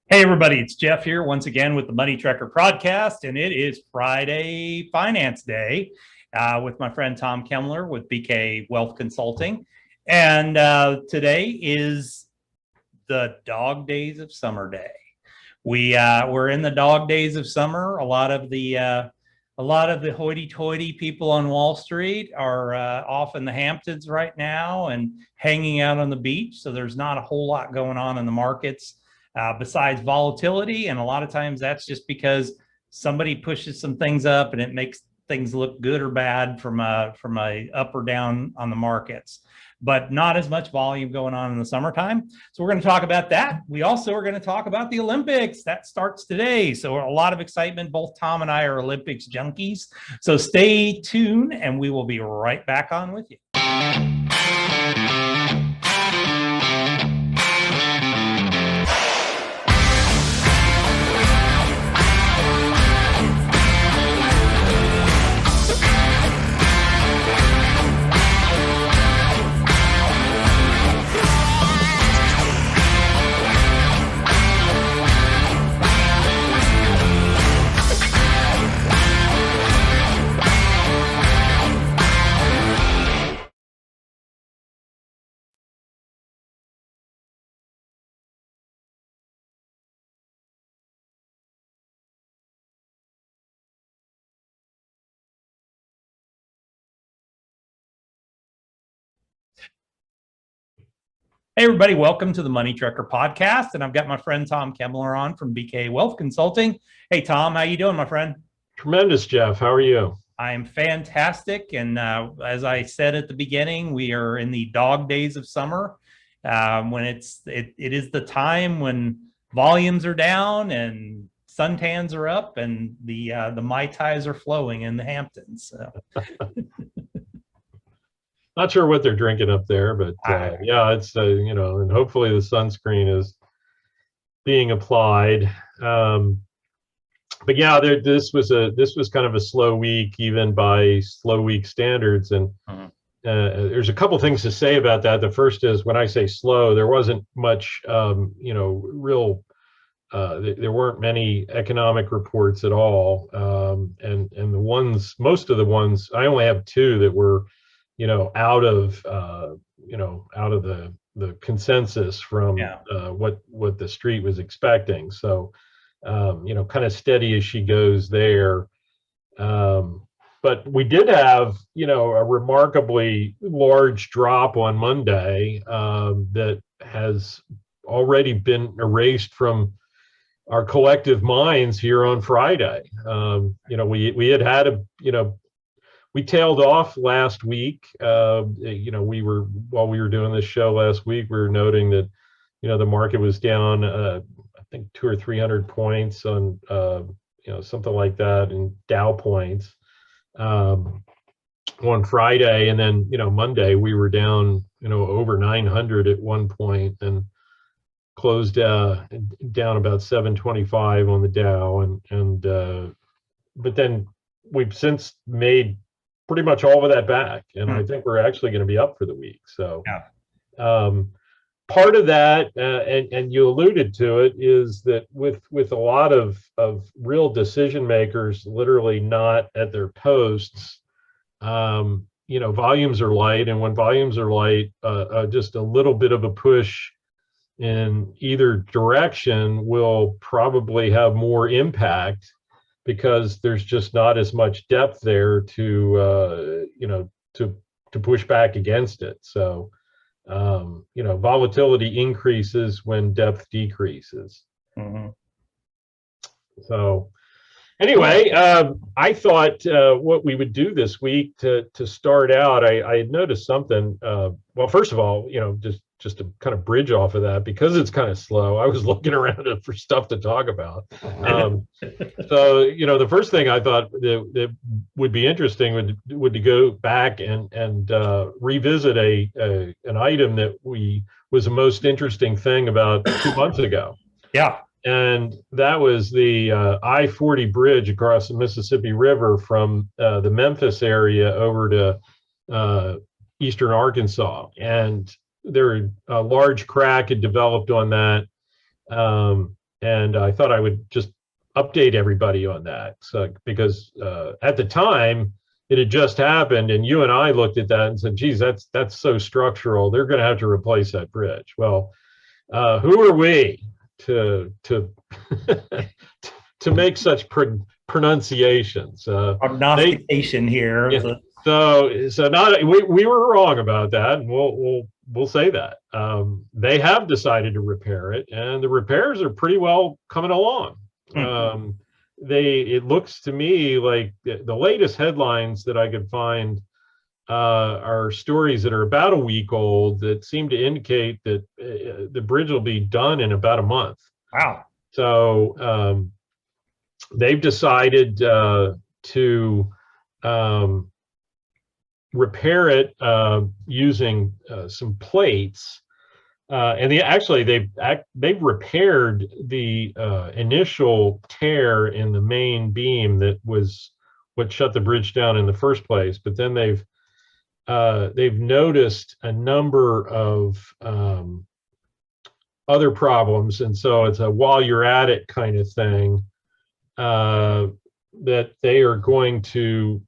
Hey everybody, it's Jeff here once again with the Money Tracker podcast, and it is Friday Finance Day with my friend Tom Kemler with BK Wealth Consulting. And today is the dog days of summer day. We're in the dog days of summer. A lot of the hoity-toity people on Wall Street are off in the Hamptons right now and hanging out on the beach. So there's not a whole lot going on in the markets besides volatility. And a lot of times that's just because somebody pushes some things up and it makes things look good or bad from a up or down on the markets, but not as much volume going on in the summertime. So we're going to talk about that. We also are going to talk about the Olympics. That starts today. So a lot of excitement. Both Tom and I are Olympics junkies. So stay tuned and we will be right back on with you. Hey, everybody, welcome to the Money Tracker podcast. And I've got my friend Tom Kemler on from BK Wealth Consulting. Hey, Tom, how you doing, my friend? Tremendous, Jeff. How are you? I am fantastic. And as I said at the beginning, we are in the dog days of summer when it is the time when volumes are down and suntans are up and the Mai Tais are flowing in the Hamptons. So. Not sure what they're drinking up there, but yeah, it's and hopefully the sunscreen is being applied. But yeah, this was kind of a slow week, even by slow week standards, and there's a couple things to say about that. The first is, when I say slow, there wasn't much, real. There weren't many economic reports at all, and most of the ones, I only have two that were out of the consensus from what the street was expecting. So, kind of steady as she goes there. But we did have, a remarkably large drop on Monday that has already been erased from our collective minds here on Friday. We tailed off last week. While we were doing this show last week, we were noting that, the market was down, I think 200 or 300 points on, something like that in Dow points on Friday. And then, Monday we were down, over 900 at one point and closed down about 725 on the Dow. But then we've since made pretty much all of that back, and I think we're actually going to be up for the week. So part of that, and you alluded to it, is that with a lot of real decision makers literally not at their posts, volumes are light, and when volumes are light, just a little bit of a push in either direction will probably have more impact, because there's just not as much depth there to push back against it. So, volatility increases when depth decreases. Mm-hmm. So, anyway, I thought what we would do this week to start out, I had noticed something. Well, first of all, just to kind of bridge off of that, because it's kind of slow, I was looking around for stuff to talk about. So, the first thing I thought that would be interesting would to go back and revisit an item that was the most interesting thing about 2 months ago. Yeah. And that was the I-40 bridge across the Mississippi River from the Memphis area over to eastern Arkansas. And a large crack had developed on that. and I thought I would just update everybody on that. So because at the time it had just happened, and you and I looked at that and said, "Geez, that's so structural. They're going to have to replace that bridge." Well, who are we to to make such pronunciations? Prognostication here. Yeah, so not we were wrong about that, and we'll say that. They have decided to repair it, and the repairs are pretty well coming along. It looks to me like the latest headlines that I could find are stories that are about a week old that seem to indicate that the bridge will be done in about a month. Wow. So they've decided to repair it using some plates, and they've repaired the initial tear in the main beam that was what shut the bridge down in the first place. But then they've noticed a number of other problems, and so it's a while you're at it kind of thing, that they are going to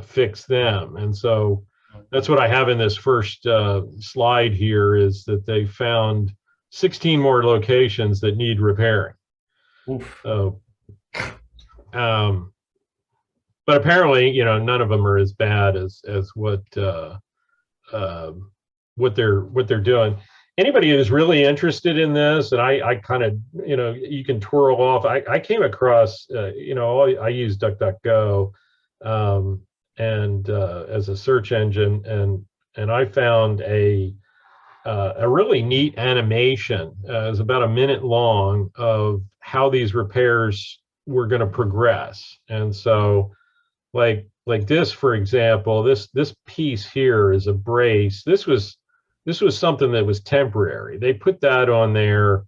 fix them. And so that's what I have in this first slide here, is that they found 16 more locations that need repairing. Oof. So, but apparently, none of them are as bad as what they're doing. Anybody who's really interested in this, and I kind of, you can twirl off. I came across, I use DuckDuckGo, and as a search engine, and I found a really neat animation. It was about a minute long of how these repairs were going to progress. And so, like this, for example, this piece here is a brace. This was something that was temporary. They put that on there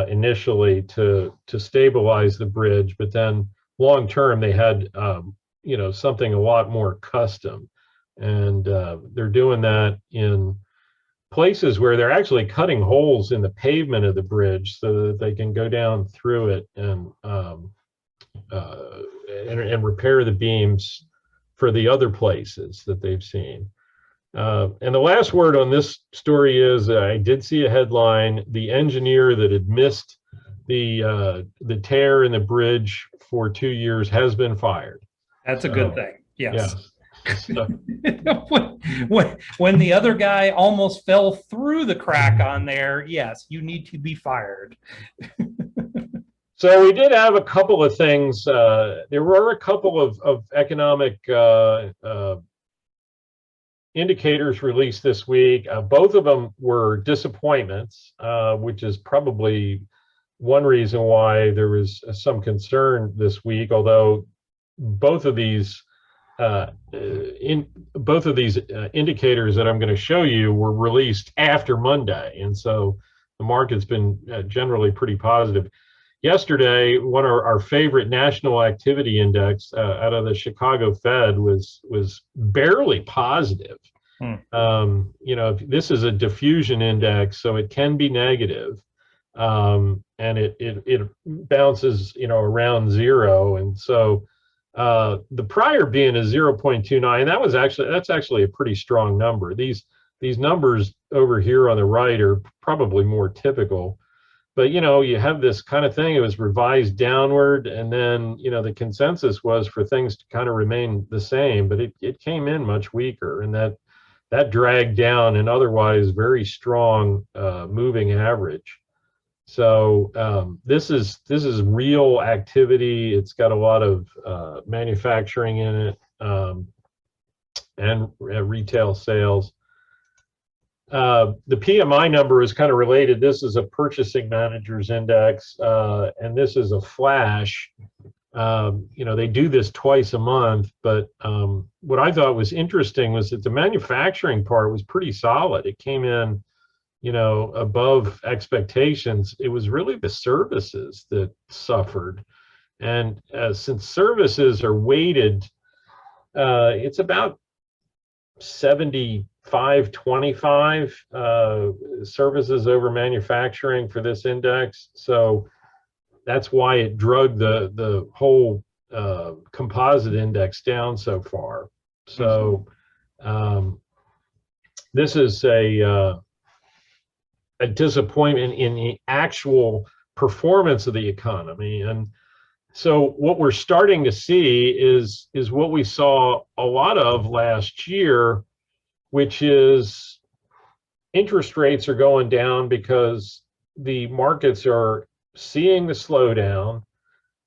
initially to stabilize the bridge, but then long term they had something a lot more custom, and they're doing that in places where they're actually cutting holes in the pavement of the bridge so that they can go down through it and repair the beams for the other places that they've seen. And the last word on this story is, I did see a headline: the engineer that had missed the tear in the bridge for 2 years has been fired. That's a good thing. Yes. So, when the other guy almost fell through the crack on there, yes, you need to be fired. So we did have a couple of things. There were a couple of economic indicators released this week. Both of them were disappointments, which is probably one reason why there was some concern this week, although both of these indicators that I'm going to show you were released after Monday, and so the market's been generally pretty positive. Yesterday, one of our favorite national activity index out of the Chicago Fed was barely positive. This is a diffusion index, so it can be negative, and it bounces around zero, and so the prior being a 0.29, that's actually a pretty strong number. These numbers over here on the right are probably more typical. But you have this kind of thing. It was revised downward, and then the consensus was for things to kind of remain the same, but it came in much weaker, and that dragged down an otherwise very strong moving average. So this is real activity. It's got a lot of manufacturing in it, and retail sales. The PMI number is kind of related. This is a purchasing managers index, and this is a flash. They do this twice a month, but what I thought was interesting was that the manufacturing part was pretty solid. It came in, above expectations. It was really the services that suffered. And since services are weighted, it's about 75-25 services over manufacturing for this index. So that's why it drug the whole composite index down so far. So this is a disappointment in the actual performance of the economy. And so what we're starting to see is what we saw a lot of last year, which is interest rates are going down because the markets are seeing the slowdown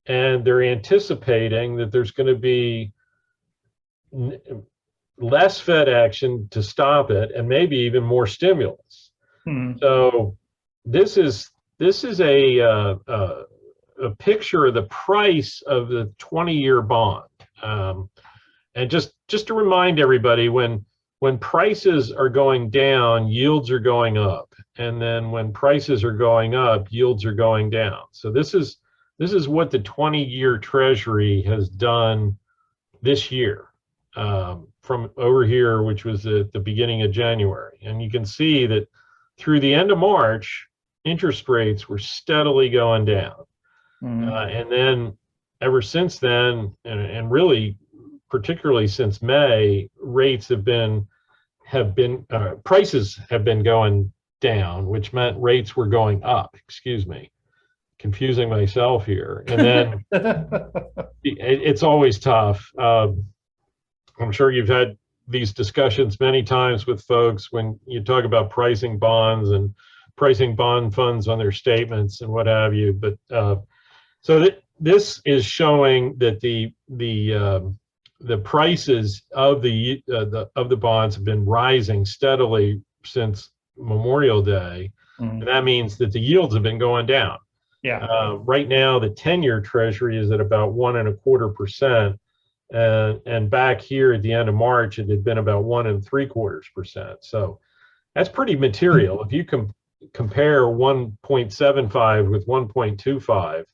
and they're anticipating that there's going to be less Fed action to stop it and maybe even more stimulus. So this is a picture of the price of the 20-year bond. And just to remind everybody, when prices are going down, yields are going up, and then when prices are going up, yields are going down. So this is what the 20-year Treasury has done this year, from over here, which was at the beginning of January. And you can see that through the end of March, interest rates were steadily going down. And then ever since then, and really particularly since May, rates prices have been going down, which meant rates were going up. Excuse me, confusing myself here. And then it's always tough. I'm sure you've had these discussions many times with folks when you talk about pricing bonds and pricing bond funds on their statements and what have you. But so this is showing that the prices of the bonds have been rising steadily since Memorial Day, and that means that the yields have been going down. Right now, the 10-year Treasury is at about 1.25%. And back here at the end of March, it had been about 1.75%. So that's pretty material. If you compare 1.75 with 1.25,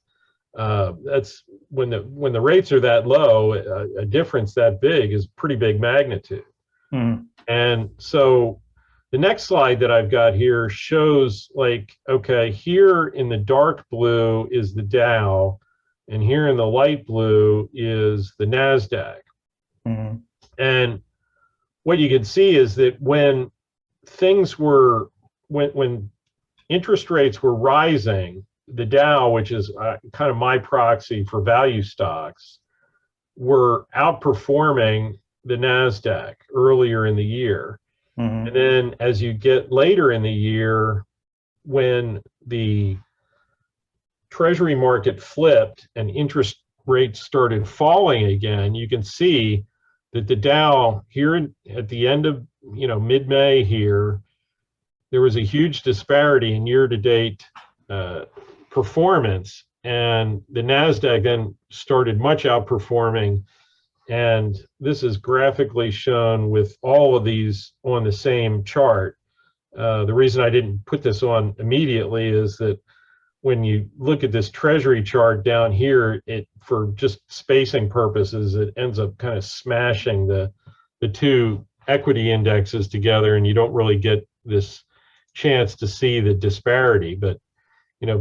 that's when the rates are that low, a difference that big is pretty big magnitude. And so the next slide that I've got here shows, like, okay, here in the dark blue is the Dow, and here in the light blue is the NASDAQ. And what you can see is that when interest rates were rising, the Dow, which is kind of my proxy for value stocks, were outperforming the NASDAQ earlier in the year. And then as you get later in the year, when the Treasury market flipped and interest rates started falling again, you can see that the Dow here at the end of mid-May here, there was a huge disparity in year-to-date performance, and the NASDAQ then started much outperforming. And this is graphically shown with all of these on the same chart. The reason I didn't put this on immediately is that when you look at this Treasury chart down here, for just spacing purposes, it ends up kind of smashing the two equity indexes together, and you don't really get this chance to see the disparity. But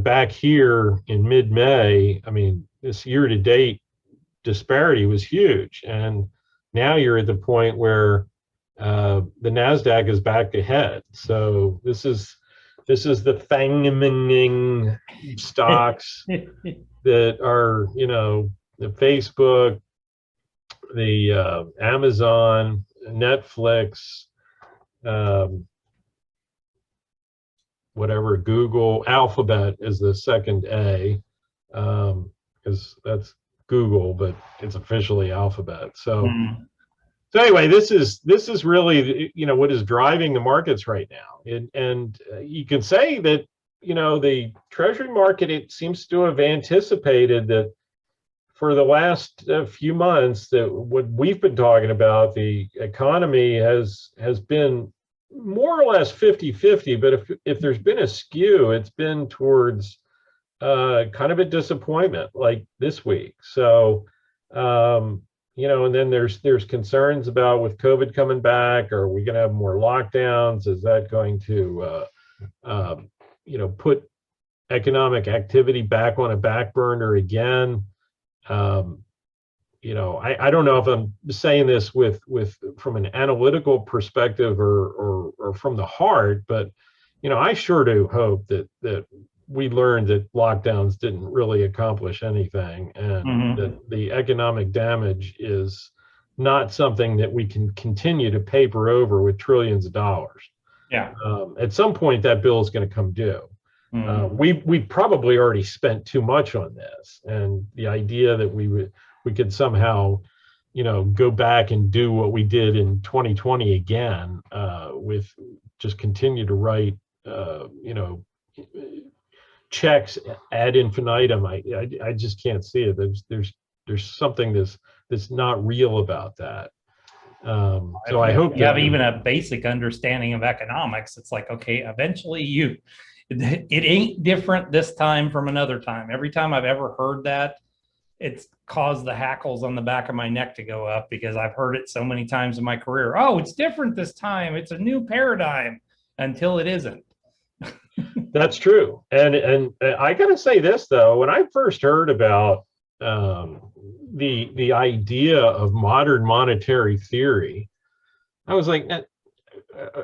back here in mid-May, I mean, this year-to-date disparity was huge, and now you're at the point where the NASDAQ is back ahead. So this is the fanging stocks that are, the Facebook, the Amazon, Netflix, whatever, Google. Alphabet is the second A, because that's Google, but it's officially Alphabet. So So anyway, this is really what is driving the markets right now, and you can say that the Treasury market, it seems to have anticipated that for the last few months that what we've been talking about, the economy has been more or less 50-50, but if there's been a skew, it's been towards kind of a disappointment like this week. So and then there's concerns about with COVID coming back, are we going to have more lockdowns? Is that going to put economic activity back on a back burner again. I don't know if I'm saying this with from an analytical perspective or from the heart, but I sure do hope that we learned that lockdowns didn't really accomplish anything, and that the economic damage is not something that we can continue to paper over with trillions of dollars. Yeah. At some point, that bill is going to come due. We probably already spent too much on this, and the idea that we could somehow, go back and do what we did in 2020 again, with just continue to write, checks ad infinitum. I just can't see it. There's something that's not real about that. So I hope you have even a basic understanding of economics. It's like, okay, eventually it ain't different this time from another time. Every time I've ever heard that, it's caused the hackles on the back of my neck to go up, because I've heard it so many times in my career. Oh, it's different this time. It's a new paradigm, until it isn't. That's true. And I got to say this, though, when I first heard about the idea of modern monetary theory, I was like,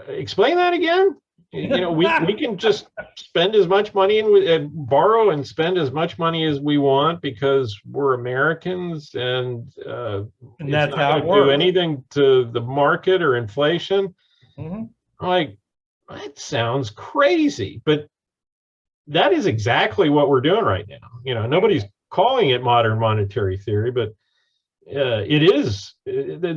explain that again. We can just spend as much money and borrow and spend as much money as we want because we're Americans, and that's it's how not it going to do works. anything to the market or inflation. Mhm. I'm like, that sounds crazy, but that is exactly what we're doing right now. Nobody's calling it modern monetary theory, but it is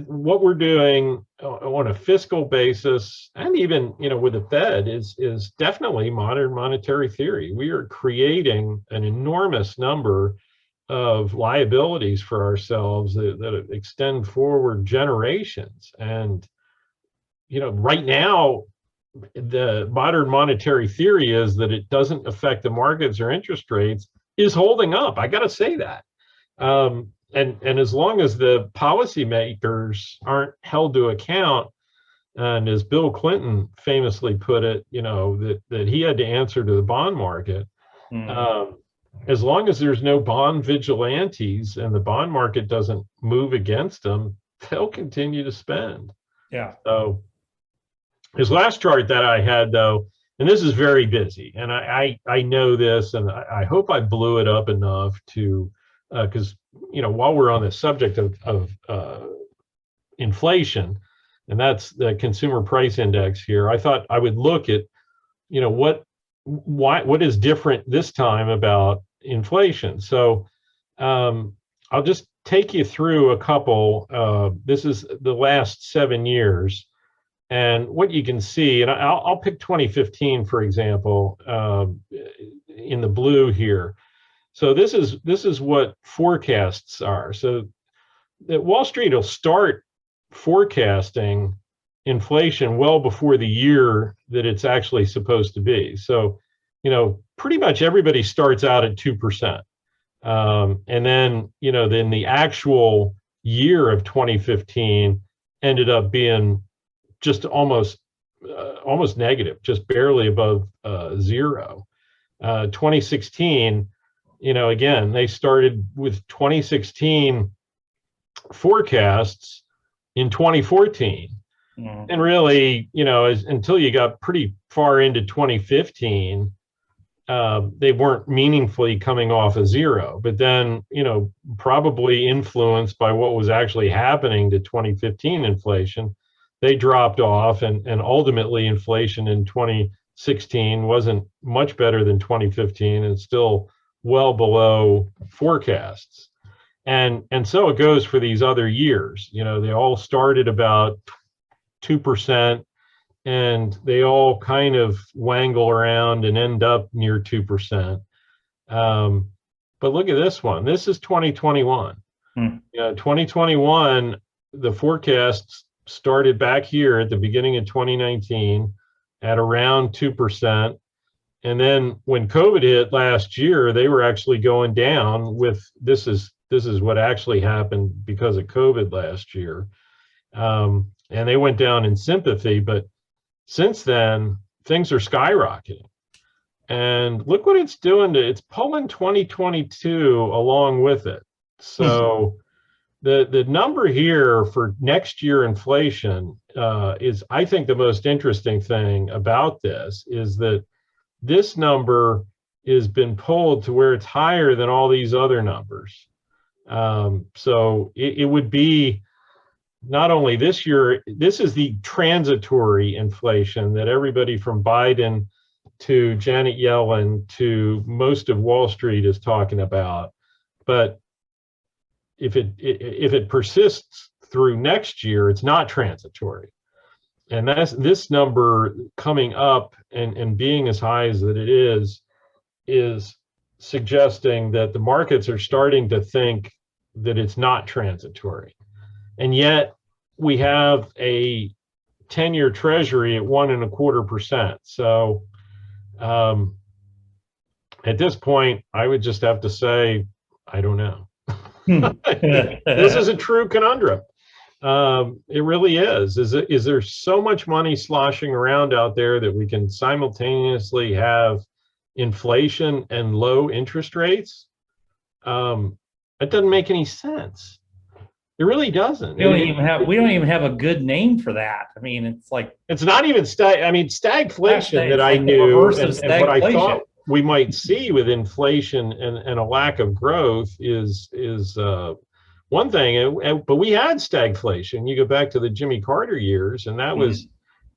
what we're doing on a fiscal basis, and even with the Fed is definitely modern monetary theory. We are creating an enormous number of liabilities for ourselves that extend forward generations, and right now the modern monetary theory is that it doesn't affect the markets or interest rates is holding up. I got to say that. And as long as the policymakers aren't held to account, and as Bill Clinton famously put it, that he had to answer to the bond market, as long as there's no bond vigilantes and the bond market doesn't move against them, they'll continue to spend. Yeah. So his last chart that I had, though, and this is very busy, and I know this, and I hope I blew it up enough to, because while we're on the subject of inflation, and that's the consumer price index here, I thought I would look at what is different this time about inflation. So I'll just take you through a couple. This is the last 7 years. And what you can see, and I'll pick 2015, for example, in the blue here. So this is what forecasts are. So that Wall Street will start forecasting inflation well before the year that it's actually supposed to be. So, pretty much everybody starts out at 2%. And then, then the actual year of 2015 ended up being just almost negative, just barely above zero. 2016, again, they started with 2016 forecasts in 2014. And really, until you got pretty far into 2015, they weren't meaningfully coming off of zero. But then, probably influenced by what was actually happening to 2015 inflation, they dropped off, and ultimately inflation in 2016 wasn't much better than 2015 and still well below forecasts. And so it goes for these other years. They all started about 2%, and they all kind of wangle around and end up near 2%. But look at this one. This is 2021. 2021, the forecasts started back here at the beginning of 2019 at around 2%. And then when COVID hit last year, they were actually going down with, this is what actually happened because of COVID last year. And they went down in sympathy, but since then, things are skyrocketing. and look what it's doing. It's pulling 2022 along with it. So the number here for next year inflation is, I think, the most interesting thing about this is that this number has been pulled to where it's higher than all these other numbers. So it would be not only this year, this is the transitory inflation that everybody from Biden to Janet Yellen to most of Wall Street is talking about. But if it persists through next year, it's not transitory. And that's this number coming up and being as high as that it is suggesting that the markets are starting to think that it's not transitory. And yet we have a 10-year treasury at 1.25%. So at this point, I would just have to say, I don't know. This is a true conundrum. It really is. Is there so much money sloshing around out there that we can simultaneously have inflation and low interest rates? It doesn't make any sense. It really doesn't. We don't even have a good name for that. I mean, it's like, it's not even stagflation that I knew, and what I thought we might see with inflation and a lack of growth is one thing. But we had stagflation. You go back to the Jimmy Carter years, and that was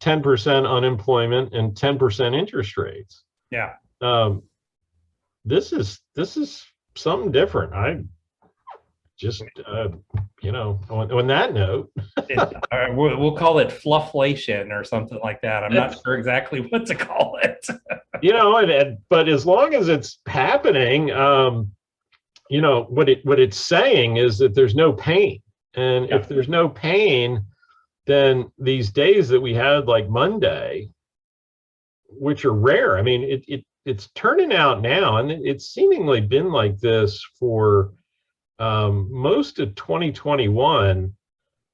10% unemployment and 10% interest rates. Yeah. This is something different. I just on that note, we'll call it flufflation or something like that. I'm not sure exactly what to call it. But as long as it's happening, what it's saying is that there's no pain, and if there's no pain, then these days that we had like Monday, which are rare. I mean, it's turning out now, and it's seemingly been like this for most of 2021,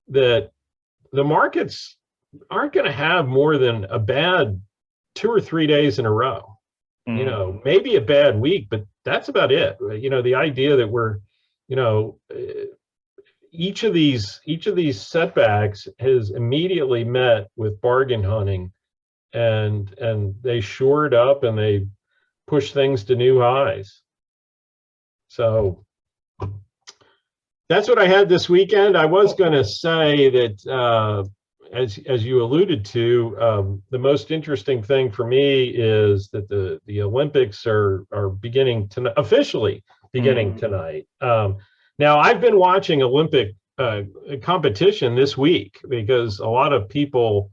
that the markets aren't going to have more than a bad 2 or 3 days in a row. Maybe a bad week, but that's about it. The idea that we're, each of these setbacks has immediately met with bargain hunting, and they shored up and they push things to new highs. So that's what I had this weekend. I was going to say that, as you alluded to, the most interesting thing for me is that the Olympics are beginning to officially beginning tonight. Now, I've been watching Olympic competition this week because a lot of people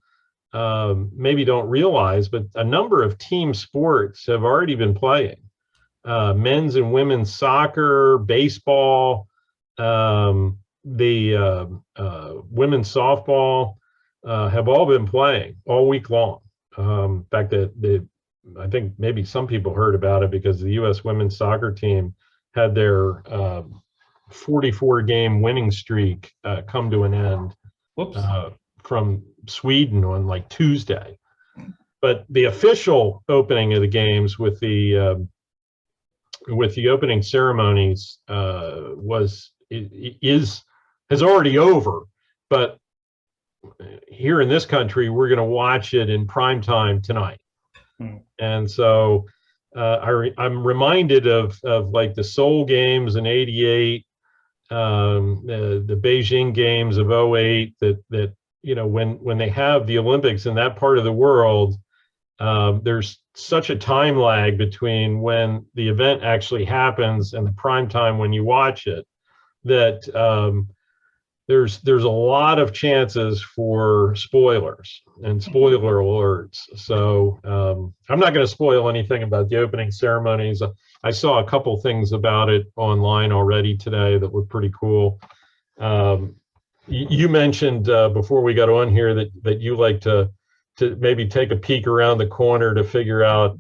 maybe don't realize, but a number of team sports have already been playing. Men's and women's soccer, baseball, the women's softball have all been playing all week long. In fact, I think maybe some people heard about it because the U.S. women's soccer team had their 44-game winning streak come to an end from Sweden on like Tuesday. But the official opening of the games with the opening ceremonies has already over. But here in this country, we're going to watch it in prime time tonight. And so I'm reminded of like the Seoul games in '88, the Beijing games of '08, that when they have the Olympics in that part of the world, there's such a time lag between when the event actually happens and the prime time when you watch it, that there's a lot of chances for spoilers and spoiler alerts. So I'm not going to spoil anything about the opening ceremonies. I saw a couple things about it online already today that were pretty cool. You mentioned before we got on here that you like to maybe take a peek around the corner to figure out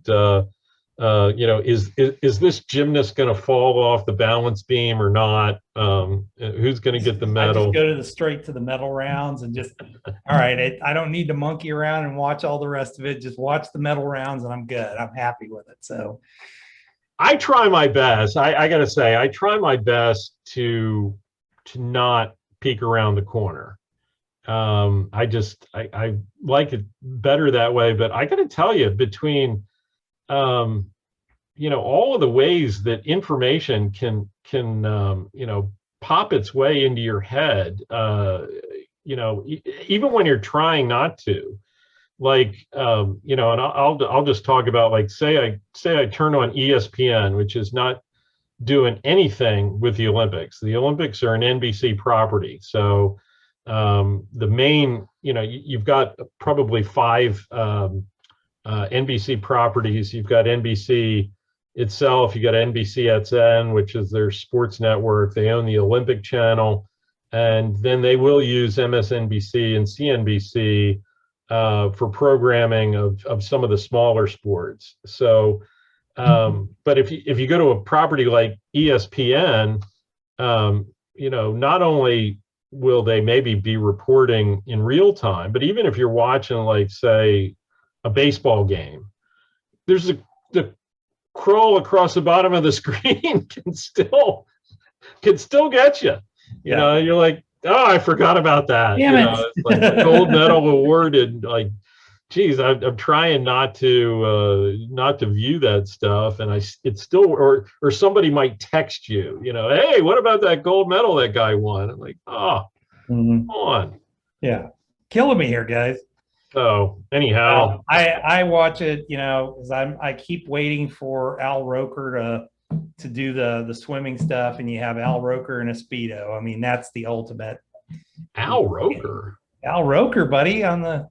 is this gymnast going to fall off the balance beam or not? Who's going to get the I just medal? go to the straight to the medal rounds and just, all right, I don't need to monkey around and watch all the rest of it. Just watch the medal rounds and I'm good. I'm happy with it. So I try my best. I got to say, I try my best to not peek around the corner. I like it better that way. But I got to tell you, between all of the ways that information can pop its way into your head, even when you're trying not to, like, and I'll just talk about, like, say I turn on ESPN, which is not doing anything with the Olympics. The Olympics are an NBC property, so the main, you've got probably five NBC properties. You've got NBC itself, you got NBCSN, which is their sports network. They own the Olympic channel, and then they will use MSNBC and CNBC for programming of some of the smaller sports. So, but if you go to a property like ESPN, not only will they maybe be reporting in real time, but even if you're watching, like, say, a baseball game, there's the crawl across the bottom of the screen can still get you. You're like, oh, I forgot about that. Damn it. It's like the gold medal awarded. Like, geez, I'm trying not to view that stuff, and it's still, or somebody might text you, hey, what about that gold medal that guy won? I'm like, oh, come on. Yeah, killing me here, guys. So anyhow, I watch it, because I keep waiting for Al Roker to do the swimming stuff, and you have Al Roker in a Speedo. I mean, that's the ultimate. Al Roker, buddy, on the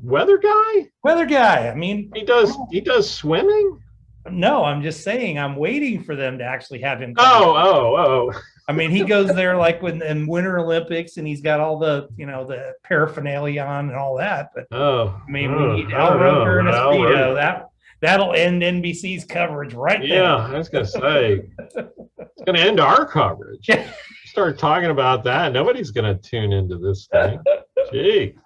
weather guy. I mean, he does swimming. No, I'm just saying I'm waiting for them to actually have him. Oh. I mean, he goes there like in Winter Olympics, and he's got all the, the paraphernalia on and all that. But I mean, we need Al Roker and a Speedo. That'll end NBC's coverage right there. Yeah, I was gonna say, it's gonna end our coverage. Start talking about that, nobody's gonna tune into this thing. Gee.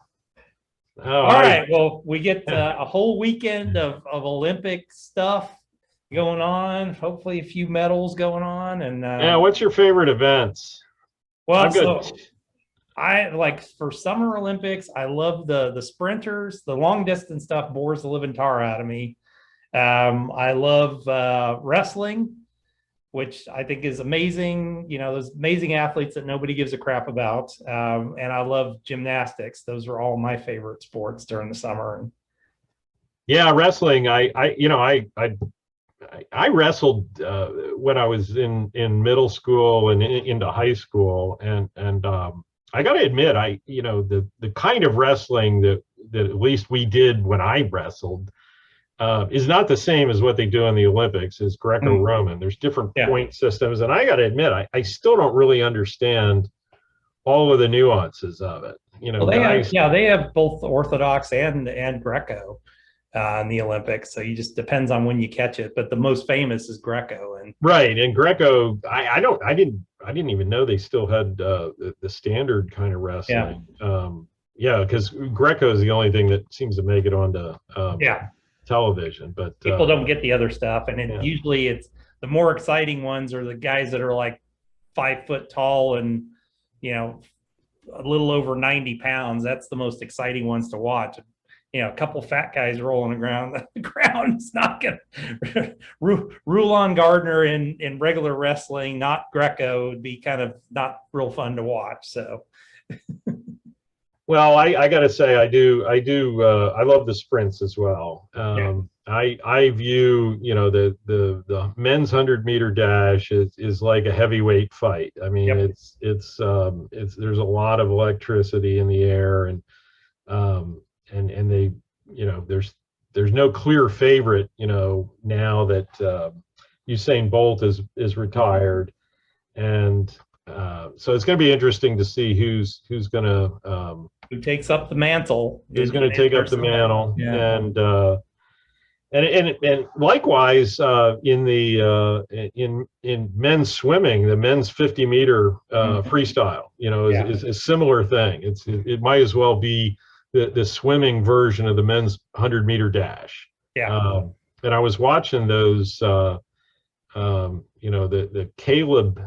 All right. Well, we get a whole weekend of Olympic stuff going on. Hopefully, a few medals going on. And yeah, what's your favorite events? Well, so I like, for Summer Olympics, I love the sprinters. The long distance stuff bores the living tar out of me. I love wrestling, which I think is amazing. Those amazing athletes that nobody gives a crap about. And I love gymnastics. Those are all my favorite sports during the summer. Yeah, wrestling. I wrestled when I was in middle school and into high school, and I got to admit, the kind of wrestling that at least we did when I wrestled is not the same as what they do in the Olympics, is Greco-Roman. There's different point systems, and I got to admit, I still don't really understand all of the nuances of it. Well, they have both Orthodox and Greco in the Olympics, so you just depends on when you catch it. But the most famous is Greco, and Greco. I didn't even know they still had the standard kind of wrestling. Because Greco is the only thing that seems to make it onto television, but people don't get the other stuff, and usually it's the more exciting ones are the guys that are like 5 foot tall and a little over 90 pounds. That's the most exciting ones to watch. A couple fat guys rolling the ground is not gonna Rulon Gardner in regular wrestling, not Greco, would be kind of not real fun to watch. So well, I gotta say, I love the sprints as well. I view, the men's 100-meter dash is like a heavyweight fight. I mean, it's there's a lot of electricity in the air, and they, there's no clear favorite, now that Usain Bolt is retired, and so it's going to be interesting to see who's going to who takes up the mantle. Who's going to take up the mantle, and And likewise in the in men's swimming, the men's 50-meter freestyle, is a similar thing. It might as well be the swimming version of the men's 100-meter dash. Yeah. And I was watching those, the Caleb,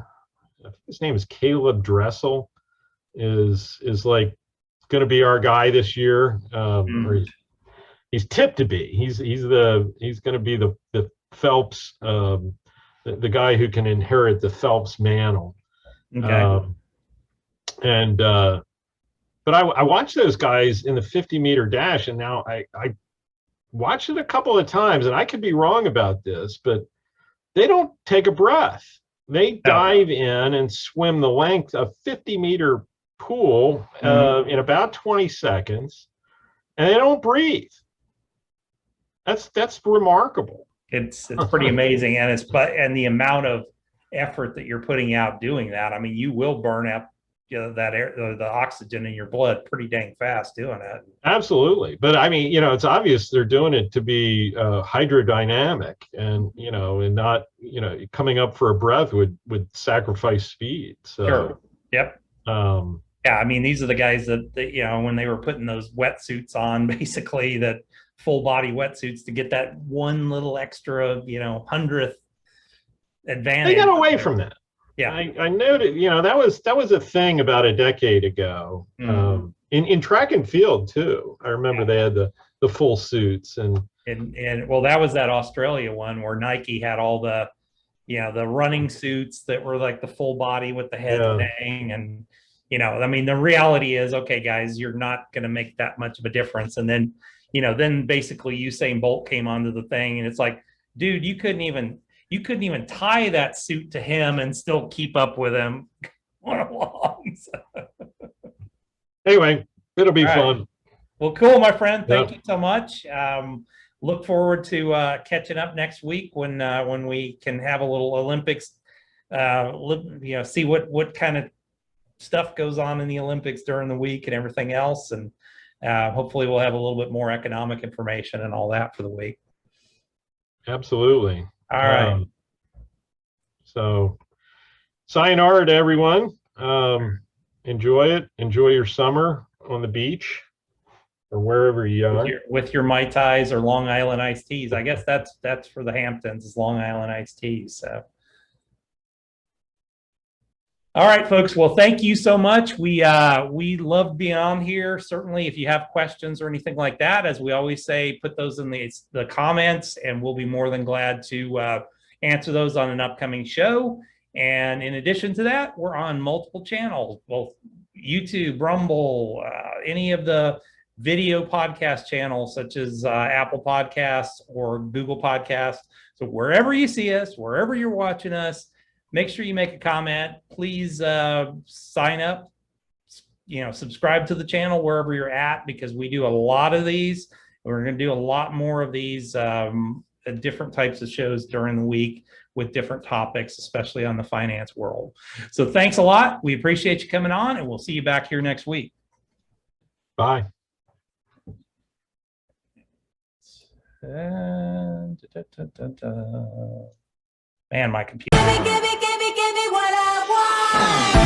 his name is Caleb Dressel, is like going to be our guy this year, or he's tipped to be. He's going to be the Phelps, the guy who can inherit the Phelps mantle. Okay. But I watched those guys in the 50-meter dash, and now I watched it a couple of times, and I could be wrong about this, but they don't take a breath. They dive in and swim the length of 50-meter pool in about 20 seconds, and they don't breathe. That's remarkable. It's pretty amazing, and and the amount of effort that you're putting out doing that. I mean, you will burn up that air, the oxygen in your blood pretty dang fast doing it. Absolutely. But I mean, it's obvious they're doing it to be hydrodynamic, and and not, coming up for a breath would sacrifice speed. So sure. Yep. Yeah, I mean, these are the guys that when they were putting those wetsuits on, basically that full body wetsuits to get that one little extra, 100th advantage. They got away from that. Yeah, I noted, that was a thing about a decade ago. In track and field too. I remember they had the full suits, and well, that was that Australia one where Nike had all the the running suits that were like the full body with the head thing, and I mean, the reality is, okay, guys, you're not going to make that much of a difference. And then then basically Usain Bolt came onto the thing, and it's like, dude, you couldn't even tie that suit to him and still keep up with him on along. Anyway, it'll be fun. Right. Well, cool, my friend. Thank you so much. Look forward to catching up next week when we can have a little Olympics. See what kind of stuff goes on in the Olympics during the week and everything else, and hopefully we'll have a little bit more economic information and all that for the week. Absolutely. All right. So sayonara to everyone. Enjoy it. Enjoy your summer on the beach or wherever you are. With your Mai Tais or Long Island iced teas. I guess that's for the Hamptons, is Long Island iced teas. So. All right, folks. Well, thank you so much. We love being on here. Certainly, if you have questions or anything like that, as we always say, put those in the comments, and we'll be more than glad to answer those on an upcoming show. And in addition to that, we're on multiple channels, both YouTube, Rumble, any of the video podcast channels, such as Apple Podcasts or Google Podcasts. So wherever you see us, wherever you're watching us, make sure you make a comment. Please sign up, subscribe to the channel wherever you're at, because we do a lot of these. We're going to do a lot more of these different types of shows during the week with different topics, especially on the finance world. So thanks a lot. We appreciate you coming on, and we'll see you back here next week. Bye. Man, my computer. Give me what I want.